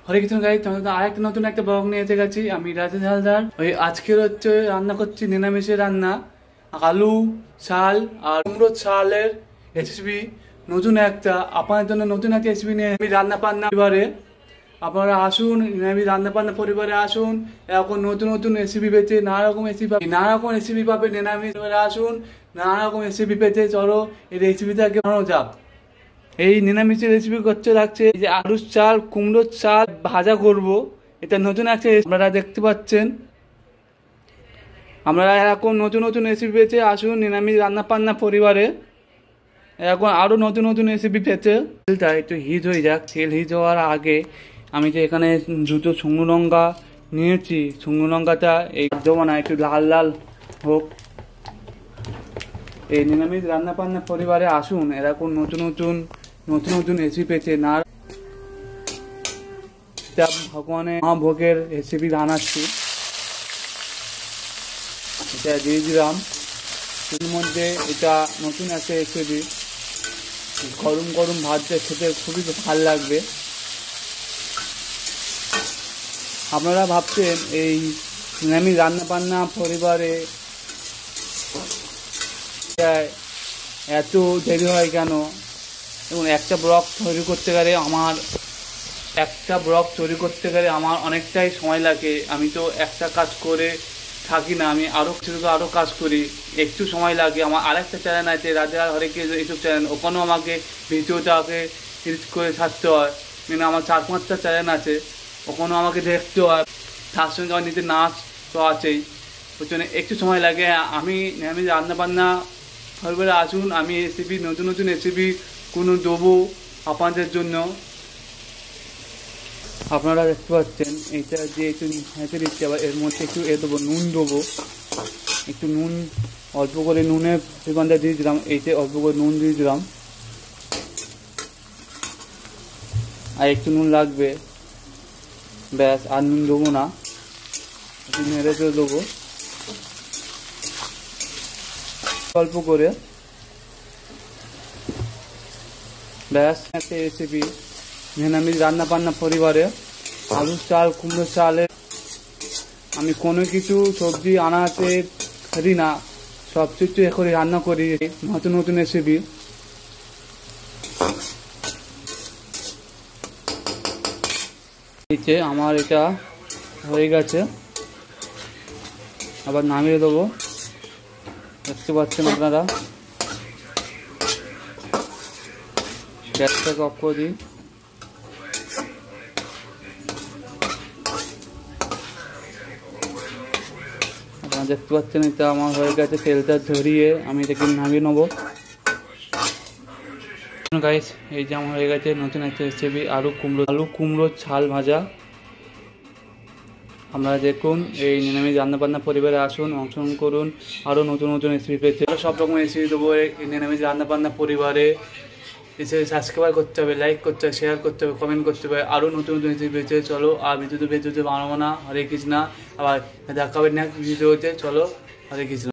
হরে Krishna guys, তোমাদের আরেকটা নতুন একটা ব্লগ নিয়ে এসে গেছি। আমি রাজেশ হালদার। ওই আজকের হচ্ছে রান্না করছি নিরামিষের রান্না, আলু শাল আর কুমড়ো শালের রেসিপি। নতুন একটা আপনাদের জন্য নতুন একটা রেসিপি নিয়ে আমি রান্না বান্না পরিবারে আপনারা আসুন, নিরামিষ রান্না বান্না পরিবারে আসুন। এখন নতুন নতুন রেসিপি পেতে নানা রকম রেসিপি পাবে নিরামিষ পরিবারে আসুন। নানা রকম রেসিপি পেতে চলো এই রেসিপিটাকে বানানো যাক। এই নিরামিষের রেসিপি করতে লাগছে এই যে আলুর চাল কুমড়োর চাল ভাজা করব। এটা নতুন আছে, আপনারা দেখতে পাচ্ছেন। আমরা এখন নতুন নতুন রেসিপি পেয়েছে, আসুন নিরামিষ রান্না বান্না পরিবারে এখন আরও নতুন নতুন রেসিপি পেয়েছে। তেলটা একটু হিট হয়ে যাক। তেল হিট হওয়ার আগে আমি যে এখানে দুটো শুকনো লঙ্কা নিয়েছি, শুকনো লঙ্কাটা এই দেবো না, একটু লাল লাল হোক। এই নিরামিষ রান্না বান্না পরিবারে আসুন, এরকম নতুন নতুন রেসিপি পেয়েছে না। ভগবানের মহাভোগের রেসিপি বানাচ্ছি, এটা দিয়ে দিলাম এর মধ্যে। এটা নতুন একটা রেসিপি, গরম গরম ভাত দিয়ে খেতে খুবই ভালো লাগবে। আপনারা ভাবছেন এই নিরামিষ রান্না বান্না পরিবারে এত দেরি হয় কেন? এবং একটা ব্লগ তৈরি করতে গেলে আমার অনেকটাই সময় লাগে। আমি তো একটা কাজ করে থাকি না, আমি আরও কাজ করি, একটু সময় লাগে। আমার আরেকটা চ্যানেল আছে রাধে আর হরে কৃষ্ণ ইউটিউব চ্যানেল, ওখানেও আমাকে ভিডিওটাকে এডিট করে ছাড়তে হয়। মানে আমার 4-5টা চ্যানেল আছে, ওখানেও আমাকে দেখতে হয়। তার সঙ্গে আমার নিজের নাচ তো আছেই, ওই জন্য একটু সময় লাগে। আমি রান্না বান্না পরিবারে আসুন, আমি নতুন রেসিপি কোনো দেবো আপনাদের জন্য। আপনারা দেখতে পাচ্ছেন এটা যে একটু হেঁচে দিচ্ছি, আবার এর মধ্যে একটু দেবো নুন দেবো। একটু নুন অল্প করে নুনের পরিমাণটা দিয়ে দিলাম, এইতে অল্প করে নুন দিয়ে দিলাম। আর একটু নুন লাগবে, ব্যাস, আর নুন দেবো না, একটু নেড়ে দেবো অল্প করে, ব্যাস। একটা রেসিপি নিরামিষ রান্না বান্না পরিবারে আলুর চাল কুমড়োর চালের। আমি কোনো কিছু সবজি আনাতে করি না, সব কিছু এ করে রান্না করি, নতুন রেসিপি। আমার এটা হয়ে গেছে, আবার নামিয়ে দেবো। দেখতে পাচ্ছেন আপনারা, গ্যাসটাকে অফ করে দিই। আপনারা দেখতে পাচ্ছেন এটা আমার হয়ে গেছে। তেলটা ঝরিয়ে আমি এটাকে নামিয়ে নেবো। গাইস, এই যে আমার হয়ে গেছে নতুন একটা রেসিপি আলু কুমড়োর ছাল ভাজা। আপনারা দেখুন, এই নিরামিষ রান্নাবান্না পরিবারে আসুন, অংশগ্রহণ করুন। আরও নতুন রেসিপি পেতে সব রকম রেসিপি দেবো এই নিরামিষ রান্নাবান্না পরিবারে। এসে সাবস্ক্রাইব করতে হবে, লাইক করতে হবে, শেয়ার করতে হবে, কমেন্ট করতে হবে। আরও নতুন রেসিপি পেতে চলো। আর ভিডিওতে বানাবো না। হরে কৃষ্ণ। আবার দেখা হবে নেক্সট ভিডিওতে। চলো, হরে কৃষ্ণ।